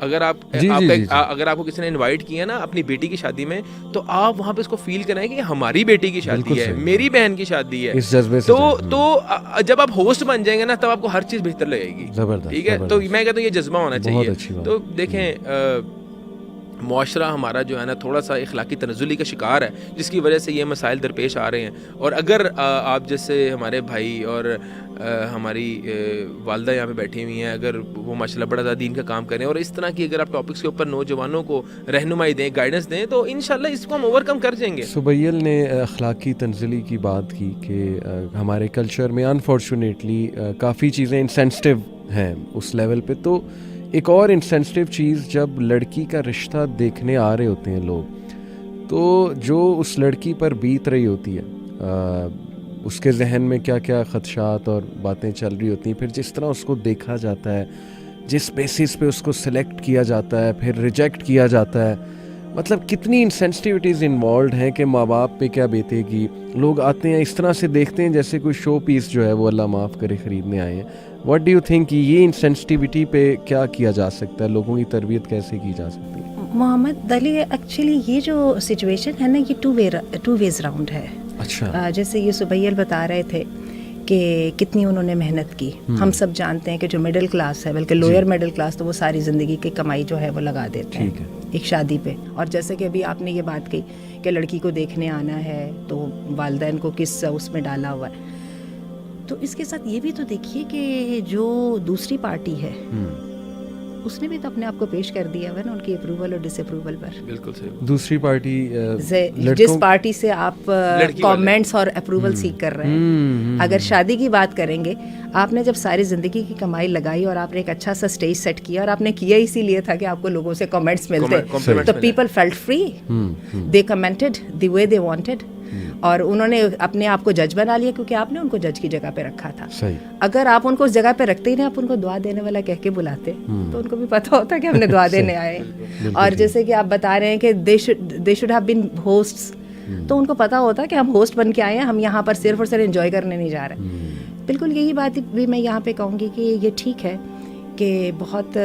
اگر آپ جی جی جی اگر آپ کو کسی نے انوائٹ کیا نا اپنی بیٹی کی شادی میں تو آپ وہاں پہ اس کو فیل کریں کہ ہماری بیٹی کی شادی ہے, میری بہن کی شادی ہے, اس جذبے سے تو جب آپ ہوسٹ بن جائیں گے نا تب آپ کو ہر چیز بہتر لگے گی. ٹھیک ہے, تو میں کہتا ہوں یہ جذبہ ہونا چاہیے. تو دیکھیں معاشرہ ہمارا جو ہے نا تھوڑا سا اخلاقی تنزلی کا شکار ہے, جس کی وجہ سے یہ مسائل درپیش آ رہے ہیں. اور اگر آپ جیسے ہمارے بھائی اور ہماری والدہ یہاں پہ بیٹھی ہوئی ہیں, اگر وہ ماشاءاللہ بڑا زیادہ دین کا کام کریں اور اس طرح کی اگر آپ ٹاپکس کے اوپر نوجوانوں کو رہنمائی دیں, گائیڈنس دیں, تو انشاءاللہ اس کو ہم اوور کم کر جائیں گے. سبیل نے اخلاقی تنزلی کی بات کی کہ ہمارے کلچر میں انفارچونیٹلی کافی چیزیں انسینسٹیو ہیں اس لیول پہ. تو ایک اور انسینسٹیو چیز, جب لڑکی کا رشتہ دیکھنے آ رہے ہوتے ہیں لوگ, تو جو اس لڑکی پر بیت رہی ہوتی ہے, اس کے ذہن میں کیا کیا خدشات اور باتیں چل رہی ہوتی ہیں, پھر جس طرح اس کو دیکھا جاتا ہے, جس بیسس پہ اس کو سلیکٹ کیا جاتا ہے, پھر ریجیکٹ کیا جاتا ہے, مطلب کتنی انسینسٹیوٹیز انوالوڈ ہیں کہ ماں باپ پہ کیا بیتے گی. لوگ آتے ہیں اس طرح سے دیکھتے ہیں جیسے کوئی شو پیس جو ہے وہ اللہ معاف کرے خریدنے آئے ہیں. واٹ ڈو یو تھنک کہ یہ انسینسٹیوٹی پہ کیا کیا جا سکتا ہے, لوگوں کی تربیت کیسے کی جا سکتی ہے؟ محمد علی, ایکچولی یہ جو سچویشن ہے نا یہ ٹو ویز راؤنڈ ہے. اچھا, جیسے یہ سبیل بتا رہے تھے کہ کتنی انہوں نے محنت کی. ہم سب جانتے ہیں کہ جو مڈل کلاس ہے, بلکہ لوئر مڈل کلاس, تو وہ ساری زندگی کی کمائی جو ہے وہ لگا دیتے ہیں ایک شادی پہ. اور جیسے کہ ابھی آپ نے یہ بات کہی کہ لڑکی کو دیکھنے آنا ہے تو والدین کو کس اس میں ڈالا ہوا ہے, تو اس کے ساتھ یہ بھی تو دیکھیے کہ جو دوسری پارٹی ہے اس نے بھی تو اپنے آپ کو پیش کر دیا ہوا نا ان کی اپروول اور ڈس اپروول پر. بالکل صحیح. دوسری پارٹی جس پارٹی سے آپ کامنٹس اور اپروول سیکھ کر رہے ہیں, اگر شادی کی بات کریں گے, آپ نے جب ساری زندگی کی کمائی لگائی اور آپ نے ایک اچھا سا اسٹیج سیٹ کیا, اور آپ نے کیا اسی لیے تھا کہ آپ کو لوگوں سے کامنٹس ملتے, تو people felt free, they commented the way they wanted, اور انہوں نے اپنے آپ کو جج بنا لیا کیونکہ آپ نے ان کو جج کی جگہ پہ رکھا تھا. اگر آپ ان کو اس جگہ پہ رکھتے ہی نہیں, آپ ان کو دعا دینے والا کہہ کے بلاتے, تو ان کو بھی پتہ ہوتا کہ ہم نے دعا دینے آئے. اور جیسے کہ آپ بتا رہے ہیں کہ they should have been hosts, تو ان کو پتہ ہوتا کہ ہم ہوسٹ بن کے آئے ہیں, ہم یہاں پر صرف اور صرف انجوائے کرنے نہیں جا رہے. بالکل یہی بات بھی میں یہاں پہ کہوں گی کہ یہ ٹھیک ہے کہ بہت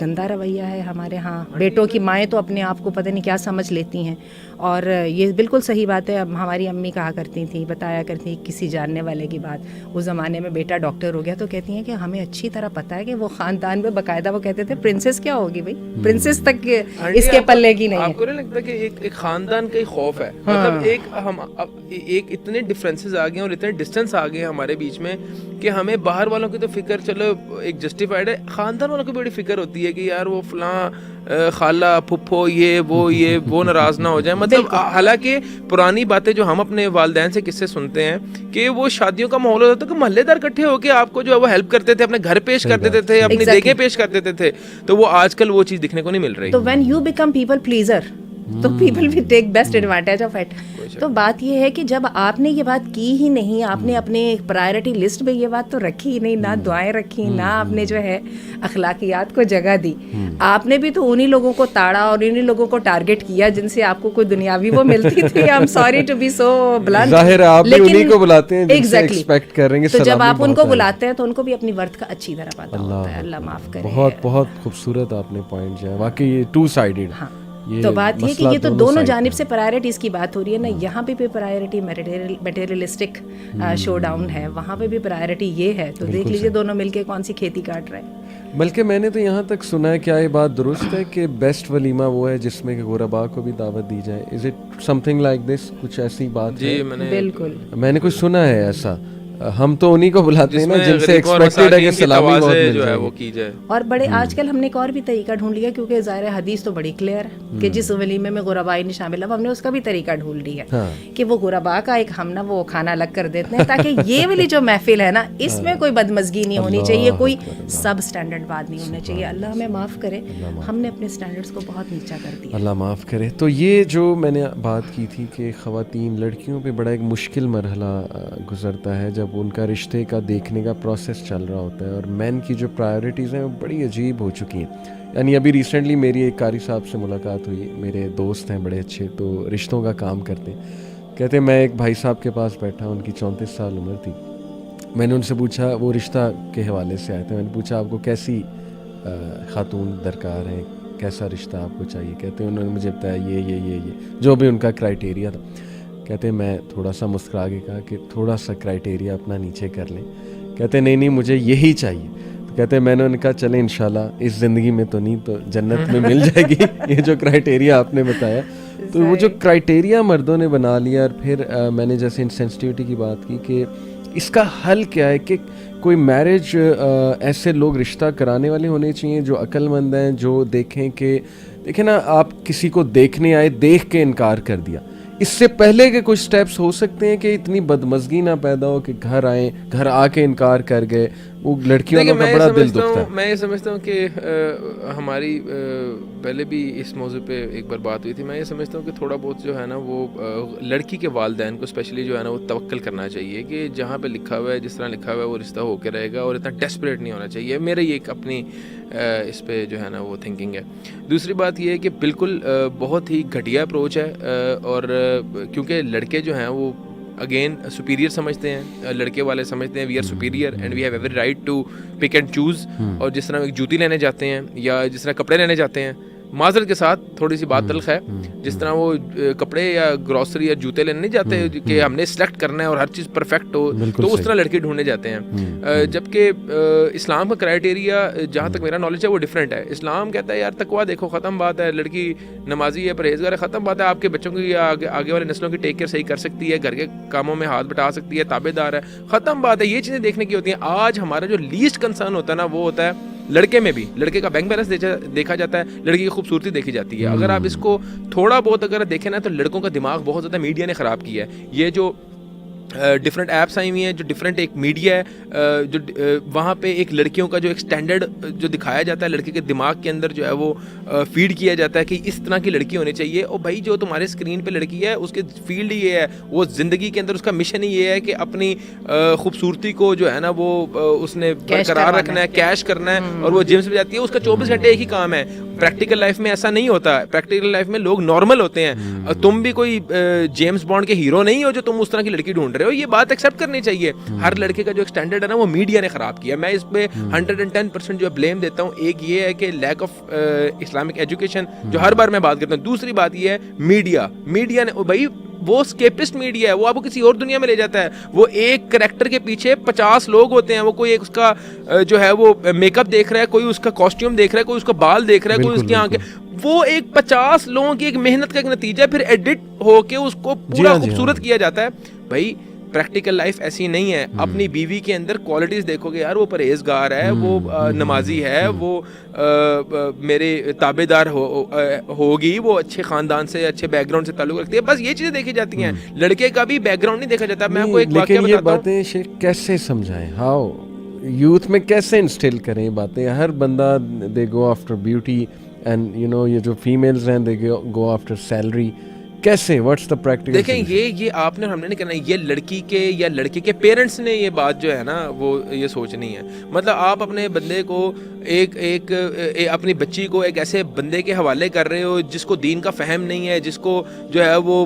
گندا رویہ ہے ہمارے ہاں. بیٹوں کی مائیں تو اپنے آپ کو پتہ نہیں کیا سمجھ لیتی ہیں, اور یہ بالکل صحیح بات ہے. اب ہماری امی کہا کرتی تھیں, بتایا کرتی تھیں کسی جاننے والے کی بات, اس زمانے میں بیٹا ڈاکٹر ہو گیا تو کہتی ہیں کہ ہمیں اچھی طرح پتہ ہے کہ وہ خاندان میں باقاعدہ وہ کہتے تھے پرنسس کیا ہوگی بھائی, پرنسس تک اس کے پلے کی نہیں ہے. آپ کو نہیں لگتا کہ ایک خاندان کا ہی خوف ہے, مطلب ایک اتنے ڈفرینسز آ گئے اور اتنے ڈسٹینس آ گئے ہمارے بیچ میں کہ ہمیں باہر والوں کی تو فکر چلو ایک جسٹیفائڈ ہے, خاندان والوں کی بڑی فکر ہوتی ہے کہ یار وہ فلاں خالہ پھپھو یہ وہ ناراض نہ ہو جائیں. مطلب حالانکہ پرانی باتیں جو ہم اپنے والدین سے قصے سنتے ہیں کہ وہ شادیوں کا ماحول ہوتا تھا کہ محلے دار اکٹھے ہو کے آپ کو جو ہے وہ ہیلپ کرتے تھے, اپنے گھر پیش کر دیتے تھے, اپنی دیگیں پیش کر دیتے تھے. تو وہ آج کل وہ چیز دیکھنے کو نہیں مل رہی. تو when you become people pleaser تو people will take best advantage of it. تو بات یہ ہے کہ جب آپ نے یہ بات کی ہی نہیں, آپ نے اپنے پرائرٹی لسٹ میں یہ بات تو رکھی ہی نہیں, نہ دعائیں رکھی, نہ آپ نے جو ہے اخلاقیات کو جگہ دی, آپ نے بھی تو انہی لوگوں کو تاڑا اور انہی لوگوں کو ٹارگٹ کیا جن سے آپ کو کوئی دنیاوی وہ ملتی تھی. I am sorry to be so blunt, ظاہر ہے آپ بھی انہی کو بلاتے ہیں جن سے ایکسپیکٹ کر رہے ہیں. تو جب آپ ان کو بلاتے ہیں تو ان کو بھی اپنی ورتھ کا اچھی طرح پتہ ہوتا ہے. اللہ معاف کرے. بہت بہت خوبصورت آپ نے پوائنٹ جو ہے, واقعی یہ ٹو سائیڈڈ. تو بات یہ کہ یہ تو دونوں جانب سے پرائرٹیز کی بات ہو رہی ہے نا. یہاں پہ بھی پرائرٹی میٹیریلسٹک شو ڈاؤن ہے, وہاں پہ بھی پرائرٹی یہ ہے. تو دیکھ لیجیے دونوں مل کے کون سی کھیتی کاٹ رہے ہیں. بلکہ میں نے تو یہاں تک سنا ہے, کیا یہ بات درست ہے کہ بیسٹ ولیمہ وہ ہے جس میں کہ غرباء کو بھی دعوت دی جائے؟ Is it some thing like this? کچھ ایسی بات ہے؟ بالکل میں نے کچھ سنا ہے ایسا. ہم تو انہی کو بلاتے ہیں نا جن سے ایکسپیکٹڈ ہے کہ سلامی بہت مل جائے وہ کی جائے. اور بڑے آج کل ہم نے ایک اور بھی طریقہ ڈھونڈ لیا, کیونکہ ظاہر حدیث تو بڑی کلیئر ہے کہ جس ولیمے میں غرباء نہیں شامل, اب ہم نے اس کا بھی طریقہ ڈھونڈ لیا کہ وہ غرباء کا ایک ہم نا وہ کھانا الگ کر دیتے ہیں, تاکہ یہ والی جو محفل ہے نا اس میں کوئی بدمزگی نہیں ہونی چاہیے, کوئی سب اسٹینڈرڈ بات نہیں ہونا چاہیے. اللہ ہمیں معاف کرے, ہم نے اپنے اسٹینڈرڈس کو بہت نیچا کر دیا. اللہ معاف کرے. تو یہ جو میں نے بات کی تھی کہ خواتین لڑکیوں پہ بڑا ایک مشکل مرحلہ گزرتا ہے جب ان کا رشتے کا دیکھنے کا پروسیس چل رہا ہوتا ہے, اور مین کی جو پرائیورٹیز ہیں وہ بڑی عجیب ہو چکی ہیں. یعنی ابھی ریسنٹلی میری ایک قاری صاحب سے ملاقات ہوئی, میرے دوست ہیں بڑے اچھے, تو رشتوں کا کام کرتے ہیں. کہتے ہیں میں ایک بھائی صاحب کے پاس بیٹھا, ان کی 34 سال عمر تھی. میں نے ان سے پوچھا, وہ رشتہ کے حوالے سے آئے تھے, میں نے پوچھا آپ کو کیسی خاتون درکار ہیں, کیسا رشتہ آپ کو چاہیے. کہتے ہیں انہوں نے مجھے بتایا یہ جو بھی ان کا کرائٹیریا تھا. کہتے ہیں میں تھوڑا سا مسکرا کے کہا کہ تھوڑا سا کرائٹیریا اپنا نیچے کر لیں. کہتے ہیں نہیں مجھے یہی چاہیے. تو کہتے ہیں میں نے کہا چلیں انشاءاللہ اس زندگی میں تو نہیں تو جنت میں مل جائے گی یہ جو کرائٹیریا آپ نے بتایا. تو وہ جو کرائٹیریا مردوں نے بنا لیا. اور پھر میں نے جیسے انسینسٹیوٹی کی بات کی کہ اس کا حل کیا ہے کہ کوئی میرج ایسے لوگ رشتہ کرانے والے ہونے چاہیے جو عقل مند ہیں, جو دیکھیں نا آپ کسی کو دیکھنے آئے, دیکھ کے انکار کر دیا. اس سے پہلے کے کچھ سٹیپس ہو سکتے ہیں کہ اتنی بدمزگی نہ پیدا ہو کہ گھر آئیں, گھر آ کے انکار کر گئے. وہ لڑکیوں کا بڑا دل دکھتا ہے. میں یہ سمجھتا ہوں کہ ہماری پہلے بھی اس موضوع پہ ایک بار بات ہوئی تھی. میں یہ سمجھتا ہوں کہ تھوڑا بہت جو ہے نا وہ لڑکی کے والدین کو اسپیشلی جو ہے نا وہ توکل کرنا چاہیے کہ جہاں پہ لکھا ہوا ہے, جس طرح لکھا ہوا ہے وہ رشتہ ہو کے رہے گا, اور اتنا ڈیسپریٹ نہیں ہونا چاہیے. میری ایک اپنی اس پہ جو ہے نا وہ تھنکنگ ہے. دوسری بات یہ ہے کہ بالکل بہت ہی گھٹیا اپروچ ہے, اور کیونکہ لڑکے جو ہیں وہ اگین سپیریئر سمجھتے ہیں, لڑکے والے سمجھتے ہیں we are superior and we have every right to pick and choose. اور جس طرح ایک جوتی لینے جاتے ہیں یا جس طرح کپڑے لینے جاتے ہیں, معذرت کے ساتھ تھوڑی سی بات تلخ ہے, جس طرح وہ کپڑے یا گروسری یا جوتے لینے نہیں جاتے کہ ہم نے سلیکٹ کرنا ہے اور ہر چیز پرفیکٹ ہو, تو اس طرح لڑکے ڈھونڈنے جاتے ہیں. جبکہ اسلام کا کرائٹیریا جہاں تک میرا نالج ہے وہ ڈفرینٹ ہے. اسلام کہتا ہے یار تقویٰ دیکھو, ختم بات ہے, لڑکی نمازی ہے, پرہیزگار ہے, ختم بات ہے. آپ کے بچوں کی یا آگے والے نسلوں کی ٹیک کیئر صحیح کر سکتی ہے, گھر کے کاموں میں ہاتھ بٹا سکتی ہے, تابع دار ہے, ختم بات ہے. یہ چیزیں دیکھنے کی ہوتی ہیں. آج ہمارا جو لیسٹ کنسرن ہوتا ہے نا وہ ہوتا ہے لڑکے میں بھی. لڑکے کا بینک بیلنس دیکھا جاتا ہے, لڑکی کی خوبصورتی دیکھی جاتی ہے. اگر آپ اس کو تھوڑا بہت اگر دیکھیں نا تو لڑکوں کا دماغ بہت زیادہ میڈیا نے خراب کیا ہے. یہ جو ڈفرینٹ ایپس آئی ہوئی ہیں, جو ڈفرینٹ ایک میڈیا ہے, جو وہاں پہ ایک لڑکیوں کا جو ایک سٹینڈرڈ جو دکھایا جاتا ہے لڑکے کے دماغ کے اندر جو ہے وہ فیڈ کیا جاتا ہے کہ اس طرح کی لڑکی ہونی چاہیے. اور بھائی جو تمہارے اسکرین پہ لڑکی ہے اس کے فیلڈ یہ ہے, وہ زندگی کے اندر اس کا مشن ہی یہ ہے کہ اپنی خوبصورتی کو جو ہے نا وہ اس نے برقرار رکھنا ہے, کیش کرنا ہے. اور وہ جمس میں جاتی ہے, اس کا 24 گھنٹے ایک ہی کام ہے. پریکٹیکل لائف میں ایسا نہیں ہوتا. پریکٹیکل لائف میں لوگ نارمل ہوتے ہیں. تم بھی کوئی جیمس بانڈ کے ہیرو نہیں ہو جو تم اس طرح کی لڑکی ڈھونڈ رہے ہو. یہ بات ایکسیپٹ کرنی چاہیے. ہر لڑکے کا جو ایک اسٹینڈرڈ ہے نا وہ میڈیا نے خراب کیا. میں اس پہ 110% جو بلیم دیتا ہوں. ایک یہ ہے کہ لیک آف اسلامک ایجوکیشن جو ہر بار میں بات کرتا ہوں. دوسری بات یہ ہے میڈیا نے بھائی وہ اسکیپسٹ میڈیا ہے, وہ آپ کو کسی اور دنیا میں لے جاتا ہے. وہ ایک کریکٹر کے پیچھے 50 لوگ ہوتے ہیں. وہ کوئی ایک اس کا جو ہے وہ میک اپ دیکھ رہا ہے, کوئی اس کا کاسٹیوم دیکھ رہا ہے, کوئی اس کا بال دیکھ رہا ہے, کوئی اس کی آنکھیں. وہ ایک 50 لوگوں کی ایک محنت کا ایک نتیجہ ہے, پھر ایڈٹ ہو کے اس کو پورا خوبصورت کیا جاتا ہے. بھائی پریکٹیکل لائف ایسی نہیں ہے. اپنی بیوی کے اندر کوالٹیز دیکھو گے یار, وہ پرہیزگار ہے, وہ نمازی ہے, وہ میرے تابع دار ہوگی, وہ اچھے خاندان سے اچھے بیک گراؤنڈ سے تعلق رکھتی ہے. بس یہ چیزیں دیکھی جاتی ہیں. لڑکے کا بھی بیک گراؤنڈ نہیں دیکھا جاتا. میں آپ کو ایک واقعہ بتاتا ہوں. باتیں شیخ کیسے سمجھائیں, ہاؤ یوتھ میں کیسے انسٹل کریں باتیں. ہر بندہ they go after beauty and you know یہ جو فیمیلز ہیں دے گو آفٹر سیلری. کیسے واٹس دا پریکٹیکل؟ دیکھیں یہ آپ نے ہم نے نہیں کرنا. یہ لڑکی کے یا لڑکے کے پیرنٹس نے یہ بات جو ہے نا وہ یہ سوچنی ہے. مطلب آپ اپنے بندے کو ایک اپنی بچی کو ایک ایسے بندے کے حوالے کر رہے ہو جس کو دین کا فہم نہیں ہے, جس کو جو ہے وہ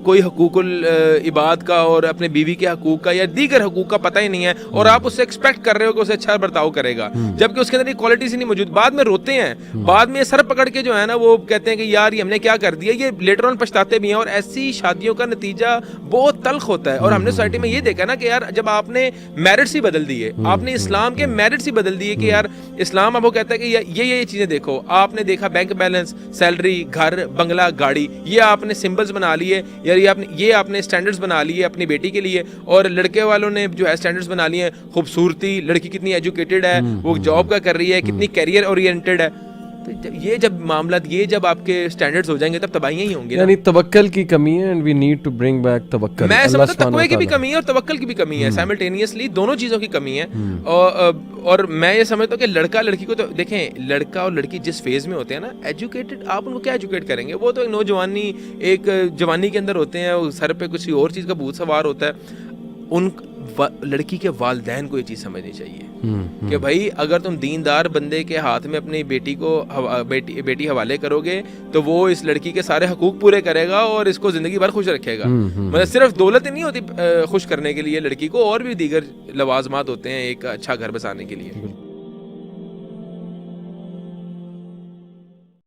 کوئی حقوق العباد کا اور اپنے بیوی کے حقوق کا یا دیگر حقوق کا پتہ ہی نہیں ہے, اور آپ اس سے ایکسپیکٹ کر رہے ہو کہ اسے اچھا برتاؤ کرے گا, جبکہ اس کے اندر یہ کوالٹیز ہی نہیں موجود. بعد میں روتے ہیں, بعد میں سر پکڑ کے جو ہے نا وہ کہتے ہیں کہ یار یہ ہم نے کیا کر دیا. یہ لیٹر آن پچھتاتے بھی ہیں, اور ایسی شادیوں کا نتیجہ بہت تلخ ہوتا ہے. اور ہم نے سوسائٹی میں یہ دیکھا نا کہ یار جب آپ نے میرٹس ہی بدل دیے, آپ نے اسلام کے میرٹس ہی بدل دیے کہ یار اسلام اب وہ کہتا ہے کہ یہ چیزیں دیکھو. آپ نے دیکھا بینک بیلنس, سیلری, گھر, بنگلہ, گاڑی, یہ آپ نے سمبلز بنا لیے, یار یہ آپ نے اسٹینڈرڈز بنا لیے اپنی بیٹی کے لیے. اور لڑکے والوں نے جو ہے اسٹینڈرڈز بنا لیے, خوبصورتی, لڑکی کتنی ایجوکیٹڈ ہے, وہ جاب کا کر رہی ہے, کتنی کیریئر اورینٹڈ ہے. یہ جب معاملات یہ جب آپ کے سٹینڈرڈز ہو جائیں گے تب تباہیاں ہی ہوں گی. یعنی توکل کی کمی ہے, and we need to bring back توکل. میں سمجھتا ہوں تقوی کی بھی کمی ہے اور توکل کی بھی کمی ہے, سائملٹینیسلی دونوں چیزوں کی کمی ہے. اور میں یہ سمجھتا ہوں کہ لڑکا لڑکی کو تو دیکھیں, لڑکا اور لڑکی جس فیز میں ہوتے ہیں نا ایجوکیٹڈ, آپ ان کو کیا ایجوکیٹ کریں گے. وہ تو ایک نوجوانی, ایک جوانی کے اندر ہوتے ہیں, سر پہ کچھ اور چیز کا بھوت سوار ہوتا ہے. ان لڑکی کے والدین کو یہ چیز سمجھنی چاہیے کہ بھائی اگر تم دیندار بندے کے ہاتھ میں اپنی بیٹی کو بیٹی حوالے کرو گے تو وہ اس لڑکی کے سارے حقوق پورے کرے گا اور اس کو زندگی بھر خوش رکھے گا. مطلب صرف دولت ہی نہیں ہوتی خوش کرنے کے لیے لڑکی کو, اور بھی دیگر لوازمات ہوتے ہیں ایک اچھا گھر بسانے کے لیے.